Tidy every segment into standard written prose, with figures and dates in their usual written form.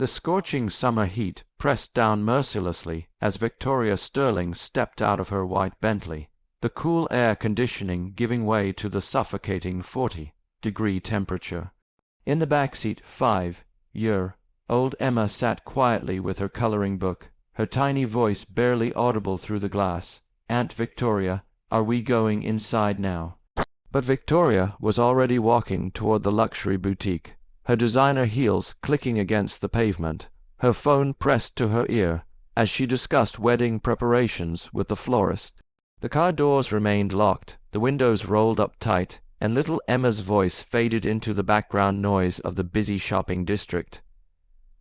The scorching summer heat pressed down mercilessly as Victoria Sterling stepped out of her white Bentley, the cool air conditioning giving way to the suffocating 40-degree temperature. In the back seat, 5-year-old Emma sat quietly with her coloring book, her tiny voice barely audible through the glass. "Aunt Victoria, are we going inside now?" But Victoria was already walking toward the luxury boutique, her designer heels clicking against the pavement, her phone pressed to her ear as she discussed wedding preparations with the florist. The car doors remained locked, the windows rolled up tight, and little Emma's voice faded into the background noise of the busy shopping district.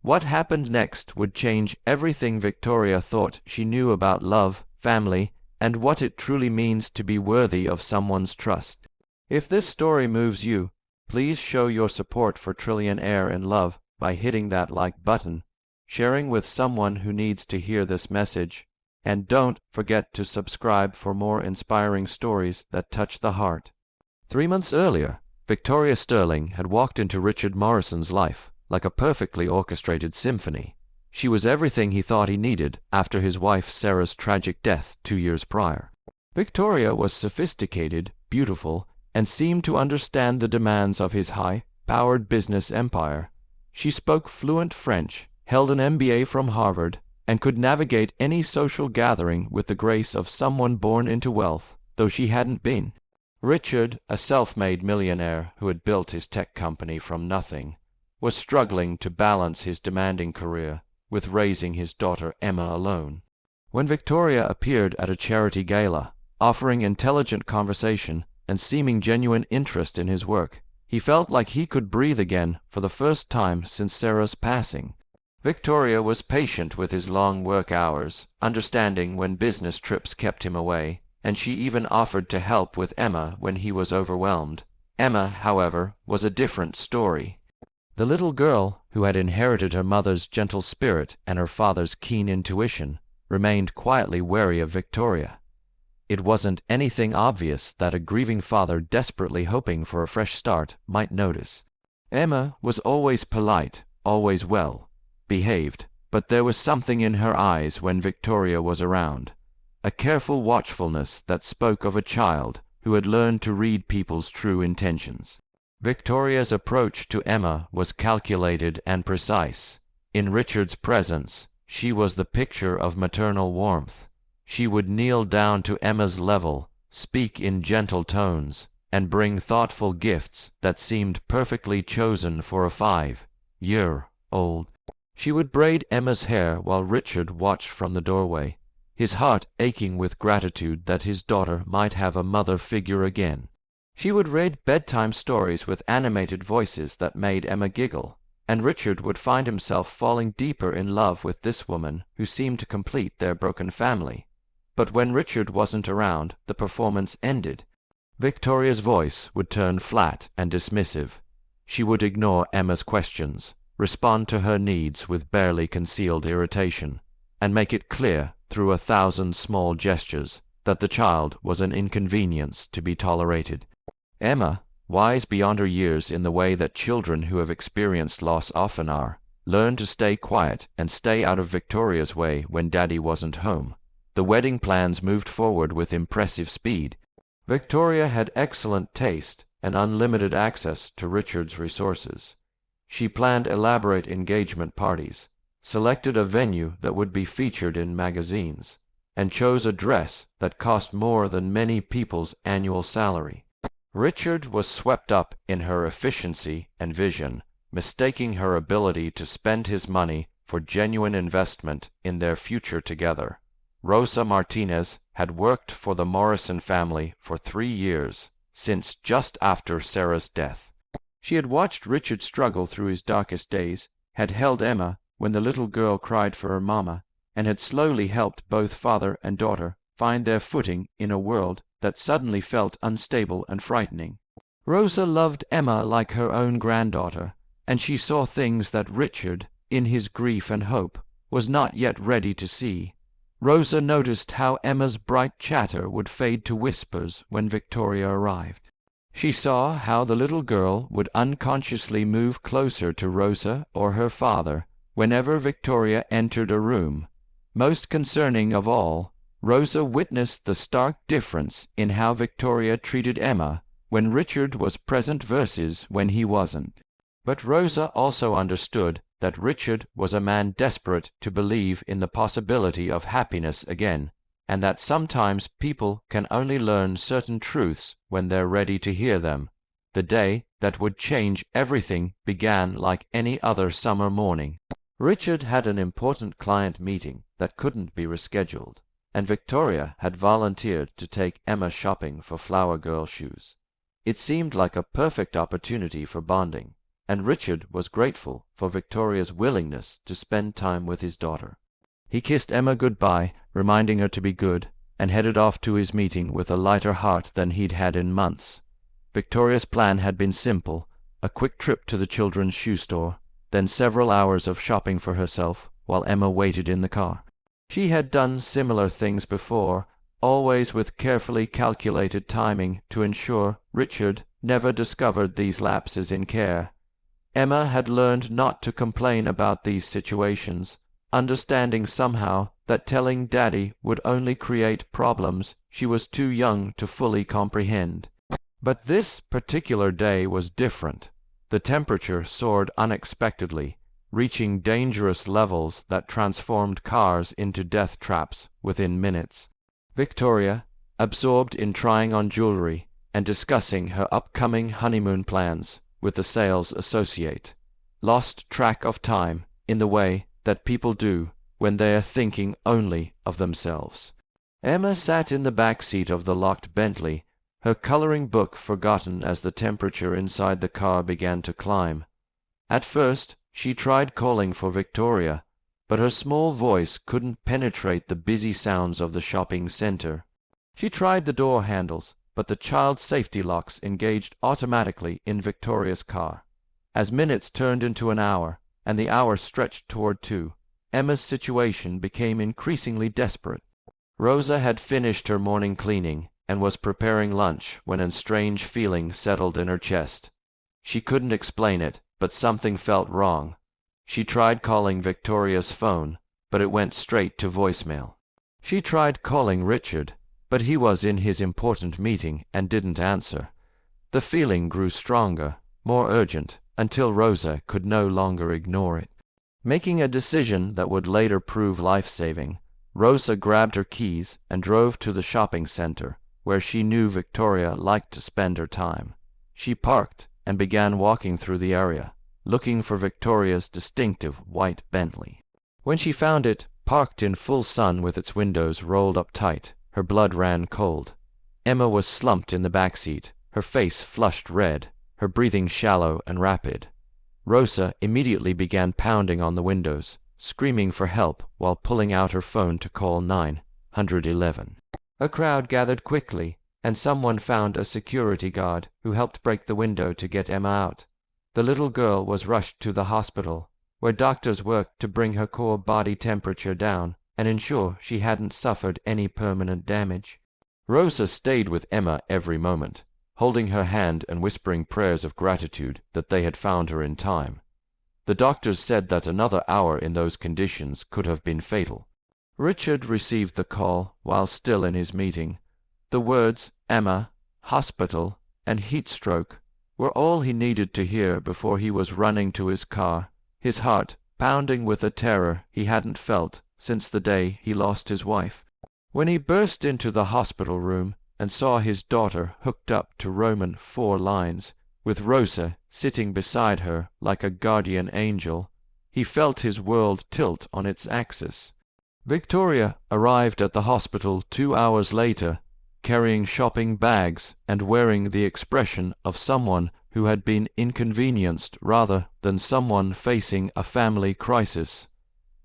What happened next would change everything Victoria thought she knew about love, family, and what it truly means to be worthy of someone's trust. If this story moves you, please show your support for Trillionaire in Love by hitting that like button, sharing with someone who needs to hear this message, and don't forget to subscribe for more inspiring stories that touch the heart. 3 months earlier, Victoria Sterling had walked into Richard Morrison's life like a perfectly orchestrated symphony. She was everything he thought he needed after his wife Sarah's tragic death 2 years prior. Victoria was sophisticated, beautiful, and seemed to understand the demands of his high-powered business empire. She spoke fluent French, held an MBA from Harvard, and could navigate any social gathering with the grace of someone born into wealth, though she hadn't been. Richard, a self-made millionaire who had built his tech company from nothing, was struggling to balance his demanding career with raising his daughter Emma alone. When Victoria appeared at a charity gala, offering intelligent conversation and seeming genuine interest in his work, he felt like he could breathe again for the first time since Sarah's passing. Victoria was patient with his long work hours, understanding when business trips kept him away, and she even offered to help with Emma when he was overwhelmed. Emma, however, was a different story. The little girl, who had inherited her mother's gentle spirit and her father's keen intuition, remained quietly wary of Victoria. It wasn't anything obvious that a grieving father desperately hoping for a fresh start might notice. Emma was always polite, always well behaved, but there was something in her eyes when Victoria was around, a careful watchfulness that spoke of a child who had learned to read people's true intentions. Victoria's approach to Emma was calculated and precise. In Richard's presence, she was the picture of maternal warmth. She would kneel down to Emma's level, speak in gentle tones, and bring thoughtful gifts that seemed perfectly chosen for a 5-year-old. She would braid Emma's hair while Richard watched from the doorway, his heart aching with gratitude that his daughter might have a mother figure again. She would read bedtime stories with animated voices that made Emma giggle, and Richard would find himself falling deeper in love with this woman who seemed to complete their broken family. But when Richard wasn't around, the performance ended. Victoria's voice would turn flat and dismissive. She would ignore Emma's questions, respond to her needs with barely concealed irritation, and make it clear through 1,000 small gestures that the child was an inconvenience to be tolerated. Emma, wise beyond her years in the way that children who have experienced loss often are, learned to stay quiet and stay out of Victoria's way when Daddy wasn't home. The wedding plans moved forward with impressive speed. Victoria had excellent taste and unlimited access to Richard's resources. She planned elaborate engagement parties, selected a venue that would be featured in magazines, and chose a dress that cost more than many people's annual salary. Richard was swept up in her efficiency and vision, mistaking her ability to spend his money for genuine investment in their future together. Rosa Martinez had worked for the Morrison family for 3 years, since just after Sarah's death. She had watched Richard struggle through his darkest days, had held Emma when the little girl cried for her mama, and had slowly helped both father and daughter find their footing in a world that suddenly felt unstable and frightening. Rosa loved Emma like her own granddaughter, and she saw things that Richard, in his grief and hope, was not yet ready to see. Rosa noticed how Emma's bright chatter would fade to whispers when Victoria arrived. She saw how the little girl would unconsciously move closer to Rosa or her father, whenever Victoria entered a room. Most concerning of all, Rosa witnessed the stark difference in how Victoria treated Emma when Richard was present versus when he wasn't. But Rosa also understood that Richard was a man desperate to believe in the possibility of happiness again, and that sometimes people can only learn certain truths when they're ready to hear them. The day that would change everything began like any other summer morning. Richard had an important client meeting that couldn't be rescheduled, and Victoria had volunteered to take Emma shopping for flower girl shoes. It seemed like a perfect opportunity for bonding, and Richard was grateful for Victoria's willingness to spend time with his daughter. He kissed Emma goodbye, reminding her to be good, and headed off to his meeting with a lighter heart than he'd had in months. Victoria's plan had been simple: a quick trip to the children's shoe store, then several hours of shopping for herself while Emma waited in the car. She had done similar things before, always with carefully calculated timing to ensure Richard never discovered these lapses in care. Emma had learned not to complain about these situations, understanding somehow that telling Daddy would only create problems she was too young to fully comprehend. But this particular day was different. The temperature soared unexpectedly, reaching dangerous levels that transformed cars into death traps within minutes. Victoria, absorbed in trying on jewelry and discussing her upcoming honeymoon plans with the sales associate, lost track of time in the way that people do when they are thinking only of themselves. Emma sat in the back seat of the locked Bentley, her coloring book forgotten as the temperature inside the car began to climb. At first, she tried calling for Victoria, but her small voice couldn't penetrate the busy sounds of the shopping center. She tried the door handles, but the child safety locks engaged automatically in Victoria's car. As minutes turned into an hour, and the hour stretched toward 2, Emma's situation became increasingly desperate. Rosa had finished her morning cleaning and was preparing lunch when a strange feeling settled in her chest. She couldn't explain it, but something felt wrong. She tried calling Victoria's phone, but it went straight to voicemail. She tried calling Richard, but he was in his important meeting and didn't answer. The feeling grew stronger, more urgent, until Rosa could no longer ignore it. Making a decision that would later prove life-saving, Rosa grabbed her keys and drove to the shopping center, where she knew Victoria liked to spend her time. She parked and began walking through the area, looking for Victoria's distinctive white Bentley. When she found it, parked in full sun with its windows rolled up tight, her blood ran cold. Emma was slumped in the back seat, her face flushed red, her breathing shallow and rapid. Rosa immediately began pounding on the windows, screaming for help while pulling out her phone to call 911. A crowd gathered quickly, and someone found a security guard who helped break the window to get Emma out. The little girl was rushed to the hospital, where doctors worked to bring her core body temperature down and ensure she hadn't suffered any permanent damage. Rosa stayed with Emma every moment, holding her hand and whispering prayers of gratitude that they had found her in time. The doctors said that another hour in those conditions could have been fatal. Richard received the call while still in his meeting. The words Emma, hospital, and heat stroke were all he needed to hear before he was running to his car, his heart pounding with a terror he hadn't felt since the day he lost his wife. When he burst into the hospital room and saw his daughter hooked up to Roman 4 lines, with Rosa sitting beside her like a guardian angel, he felt his world tilt on its axis. Victoria arrived at the hospital 2 hours later, carrying shopping bags and wearing the expression of someone who had been inconvenienced rather than someone facing a family crisis.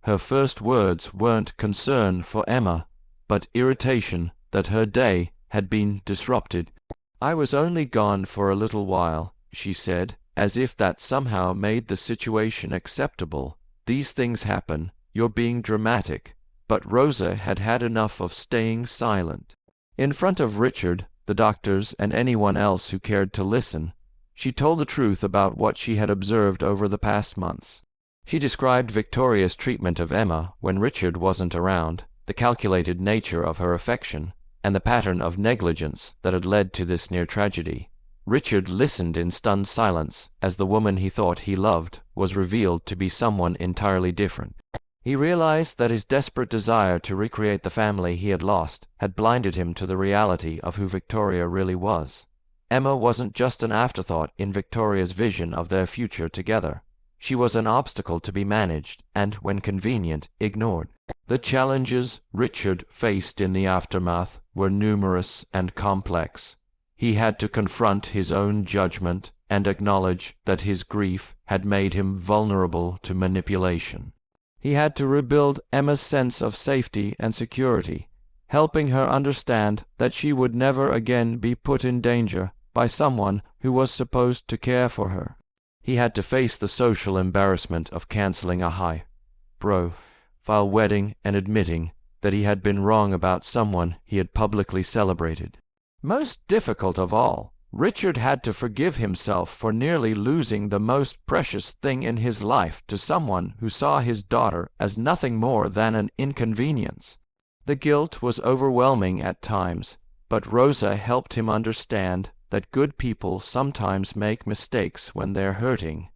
Her first words weren't concern for Emma, but irritation that her day had been disrupted. "I was only gone for a little while," she said, as if that somehow made the situation acceptable. "These things happen. You're being dramatic." But Rosa had had enough of staying silent. In front of Richard, the doctors, and anyone else who cared to listen, she told the truth about what she had observed over the past months. She described Victoria's treatment of Emma when Richard wasn't around, the calculated nature of her affection, and the pattern of negligence that had led to this near tragedy. Richard listened in stunned silence as the woman he thought he loved was revealed to be someone entirely different. He realized that his desperate desire to recreate the family he had lost had blinded him to the reality of who Victoria really was. Emma wasn't just an afterthought in Victoria's vision of their future together. She was an obstacle to be managed and, when convenient, ignored. The challenges Richard faced in the aftermath were numerous and complex. He had to confront his own judgment and acknowledge that his grief had made him vulnerable to manipulation. He had to rebuild Emma's sense of safety and security, helping her understand that she would never again be put in danger by someone who was supposed to care for her. He had to face the social embarrassment of canceling a high-profile wedding and admitting that he had been wrong about someone he had publicly celebrated. Most difficult of all, Richard had to forgive himself for nearly losing the most precious thing in his life to someone who saw his daughter as nothing more than an inconvenience. The guilt was overwhelming at times, but Rosa helped him understand that good people sometimes make mistakes when they're hurting,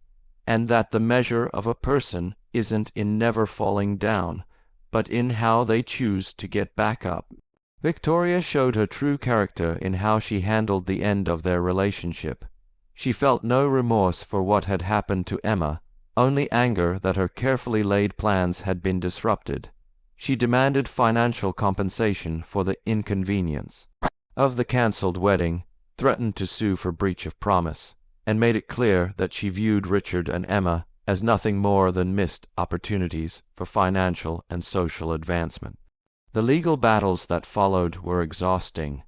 and that the measure of a person isn't in never falling down, but in how they choose to get back up. Victoria showed her true character in how she handled the end of their relationship. She felt no remorse for what had happened to Emma, only anger that her carefully laid plans had been disrupted. She demanded financial compensation for the inconvenience of the cancelled wedding, threatened to sue for breach of promise, and made it clear that she viewed Richard and Emma as nothing more than missed opportunities for financial and social advancement. The legal battles that followed were exhausting,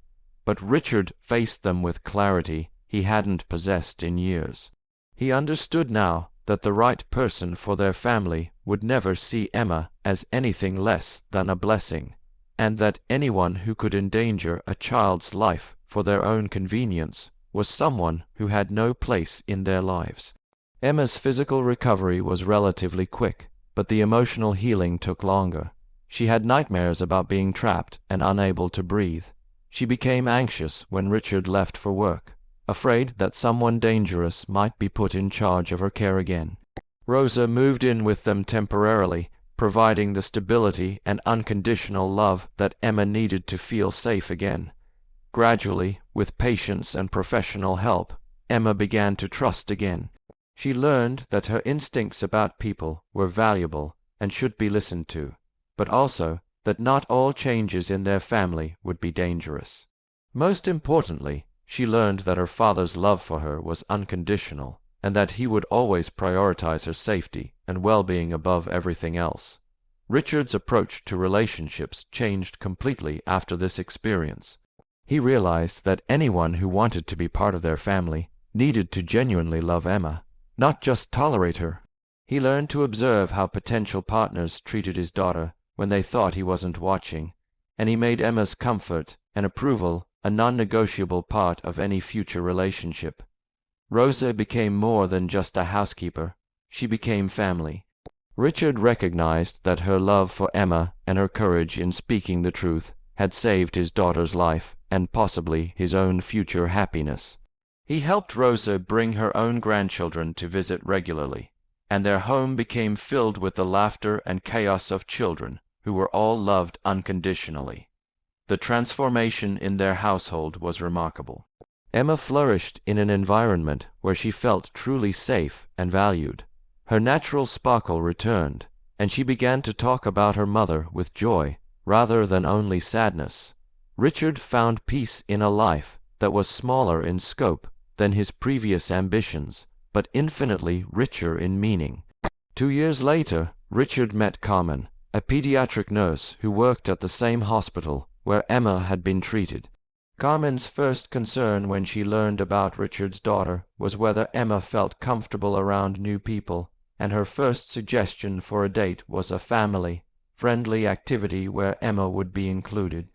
but Richard faced them with clarity he hadn't possessed in years. He understood now that the right person for their family would never see Emma as anything less than a blessing, and that anyone who could endanger a child's life for their own convenience was someone who had no place in their lives. Emma's physical recovery was relatively quick, but the emotional healing took longer. She had nightmares about being trapped and unable to breathe. She became anxious when Richard left for work, afraid that someone dangerous might be put in charge of her care again. Rosa moved in with them temporarily, providing the stability and unconditional love that Emma needed to feel safe again. Gradually, with patience and professional help, Emma began to trust again. She learned that her instincts about people were valuable and should be listened to, but also that not all changes in their family would be dangerous. Most importantly, she learned that her father's love for her was unconditional, and that he would always prioritize her safety and well-being above everything else. Richard's approach to relationships changed completely after this experience. He realized that anyone who wanted to be part of their family needed to genuinely love Emma, not just tolerate her. He learned to observe how potential partners treated his daughter when they thought he wasn't watching, and he made Emma's comfort and approval a non-negotiable part of any future relationship. Rosa became more than just a housekeeper. She became family. Richard recognized that her love for Emma and her courage in speaking the truth had saved his daughter's life and possibly his own future happiness. He helped Rosa bring her own grandchildren to visit regularly, and their home became filled with the laughter and chaos of children who were all loved unconditionally. The transformation in their household was remarkable. Emma flourished in an environment where she felt truly safe and valued. Her natural sparkle returned, and she began to talk about her mother with joy rather than only sadness. Richard found peace in a life that was smaller in scope than his previous ambitions, but infinitely richer in meaning. 2 years later, Richard met Carmen, a pediatric nurse who worked at the same hospital where Emma had been treated. Carmen's first concern when she learned about Richard's daughter was whether Emma felt comfortable around new people, and her first suggestion for a date was a family-friendly activity where Emma would be included.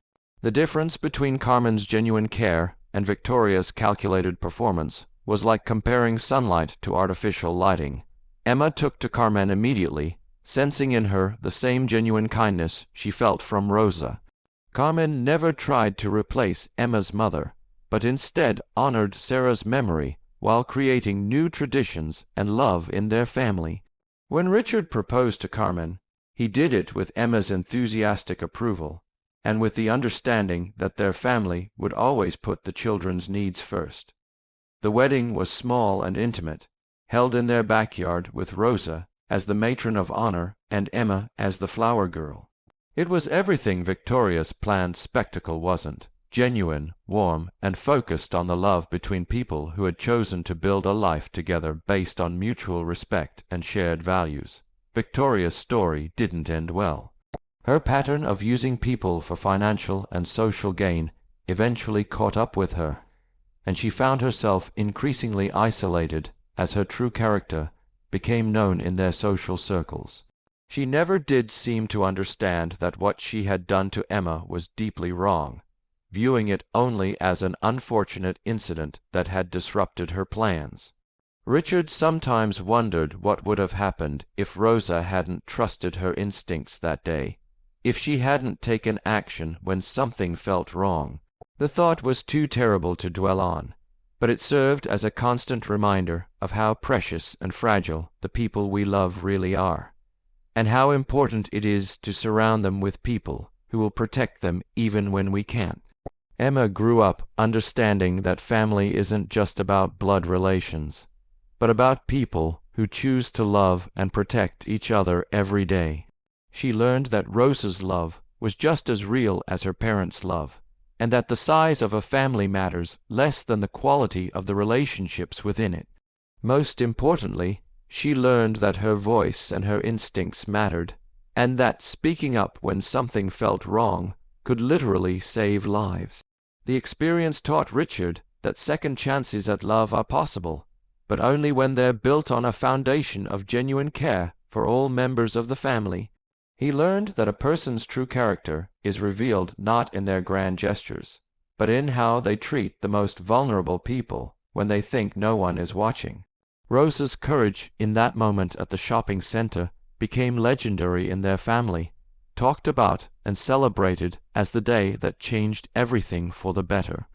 The difference between Carmen's genuine care and Victoria's calculated performance was like comparing sunlight to artificial lighting. Emma took to Carmen immediately, sensing in her the same genuine kindness she felt from Rosa. Carmen never tried to replace Emma's mother, but instead honored Sarah's memory while creating new traditions and love in their family. When Richard proposed to Carmen, he did it with Emma's enthusiastic approval, and with the understanding that their family would always put the children's needs first. The wedding was small and intimate, held in their backyard with Rosa as the matron of honor and Emma as the flower girl. It was everything Victoria's planned spectacle wasn't: genuine, warm, and focused on the love between people who had chosen to build a life together based on mutual respect and shared values. Victoria's story didn't end well. Her pattern of using people for financial and social gain eventually caught up with her, and she found herself increasingly isolated as her true character became known in their social circles. She never did seem to understand that what she had done to Emma was deeply wrong, viewing it only as an unfortunate incident that had disrupted her plans. Richard sometimes wondered what would have happened if Rosa hadn't trusted her instincts that day, if she hadn't taken action when something felt wrong. The thought was too terrible to dwell on, but it served as a constant reminder of how precious and fragile the people we love really are, and how important it is to surround them with people who will protect them even when we can't. Emma grew up understanding that family isn't just about blood relations, but about people who choose to love and protect each other every day. She learned that Rosa's love was just as real as her parents' love, and that the size of a family matters less than the quality of the relationships within it. Most importantly, she learned that her voice and her instincts mattered, and that speaking up when something felt wrong could literally save lives. The experience taught Richard that second chances at love are possible, but only when they're built on a foundation of genuine care for all members of the family. He learned that a person's true character is revealed not in their grand gestures, but in how they treat the most vulnerable people when they think no one is watching. Rosa's courage in that moment at the shopping center became legendary in their family, talked about and celebrated as the day that changed everything for the better.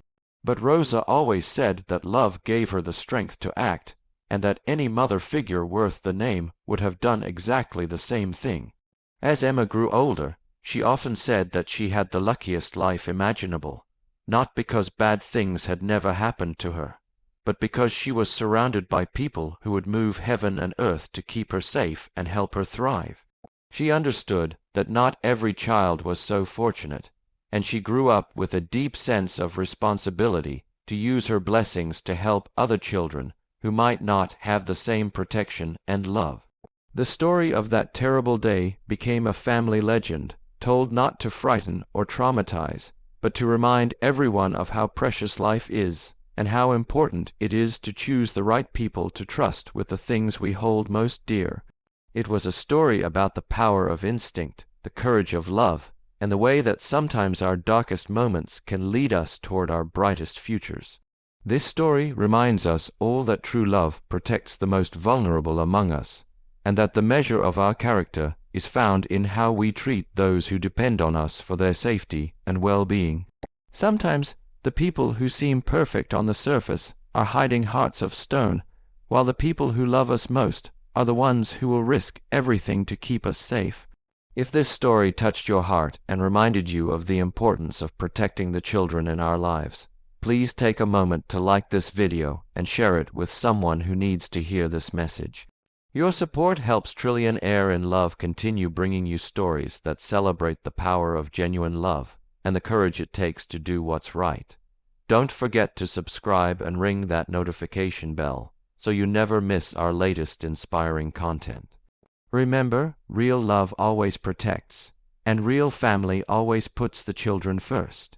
But Rosa always said that love gave her the strength to act, and that any mother figure worth the name would have done exactly the same thing. As Emma grew older, she often said that she had the luckiest life imaginable, not because bad things had never happened to her, but because she was surrounded by people who would move heaven and earth to keep her safe and help her thrive. She understood that not every child was so fortunate, and she grew up with a deep sense of responsibility to use her blessings to help other children who might not have the same protection and love. The story of that terrible day became a family legend, told not to frighten or traumatize, but to remind everyone of how precious life is and how important it is to choose the right people to trust with the things we hold most dear. It was a story about the power of instinct, the courage of love, and the way that sometimes our darkest moments can lead us toward our brightest futures. This story reminds us all that true love protects the most vulnerable among us, and that the measure of our character is found in how we treat those who depend on us for their safety and well-being. Sometimes the people who seem perfect on the surface are hiding hearts of stone, while the people who love us most are the ones who will risk everything to keep us safe. If this story touched your heart and reminded you of the importance of protecting the children in our lives, please take a moment to like this video and share it with someone who needs to hear this message. Your support helps Trillionaire in Love continue bringing you stories that celebrate the power of genuine love and the courage it takes to do what's right. Don't forget to subscribe and ring that notification bell so you never miss our latest inspiring content. Remember, real love always protects, and real family always puts the children first.